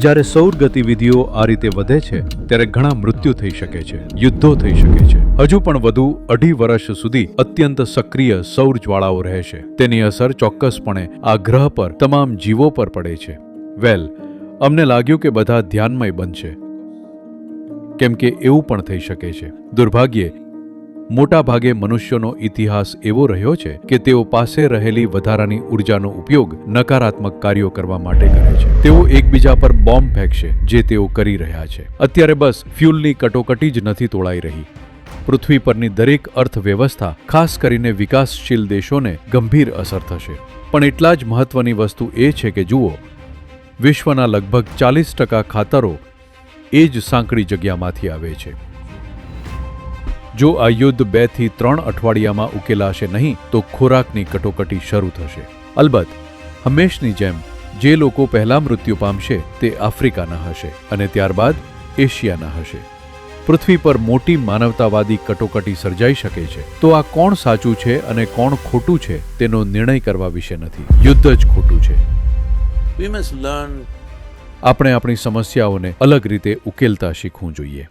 જ્યારે સૌર ગતિવિધિઓ આ રીતે વધે છે ત્યારે ઘણા મૃત્યુ થઈ શકે છે, યુદ્ધો થઈ શકે છે. હજુ પણ વધુ 2.5 વર્ષ સુધી અત્યંત સક્રિય સૌર જ્વાળાઓ રહેશે. તેની અસર ચોક્કસપણે આ ગ્રહ પર તમામ જીવો પર પડે છે. અમને લાગ્યું કે બધા ધ્યાનમય બનશે, કેમ કે એવું પણ થઈ શકે છે. દુર્ભાગ્યે મોટા ભાગે મનુષ્યોનો ઇતિહાસ એવો રહ્યો છે કે તેઓ પાસે રહેલી વધારાની ઉર્જાનો ઉપયોગ નકારાત્મક કાર્યો કરવા માટે કરે છે. તેઓ એકબીજા પર બોમ્બ ફેંકશે, જે તેઓ કરી રહ્યા છે. અત્યારે બસ ફ્યુલની કટોકટી જ નથી તોળાઈ રહી. પૃથ્વી પરની દરેક અર્થવ્યવસ્થા, ખાસ કરીને વિકાસશીલ દેશોને ગંભીર અસર થશે. પણ એટલા જ મહત્વની વસ્તુ એ છે કે જુઓ, વિશ્વના લગભગ 40% ખાતરો એ જ સાંકડી જગ્યામાંથી આવે છે. જો આ યુદ્ધ 2 થી 3 અઠવાડિયામાં ઉકેલાશે નહીં તો ખોરાકની કટોકટી શરૂ થશે. અલબત્ત, હંમેશની જેમ જે લોકો પહેલા મૃત્યુ પામશે તે આફ્રિકાના હશે અને ત્યારબાદ એશિયાના હશે. પૃથ્વી પર મોટી માનવતાવાદી કટોકટી સર્જાઈ શકે છે. તો આ કોણ સાચું છે અને કોણ ખોટું છે તેનો નિર્ણય કરવા વિશે નથી. યુદ્ધ જ ખોટું છે. આપણે આપણી સમસ્યાઓને અલગ રીતે ઉકેલતા શીખવું જોઈએ.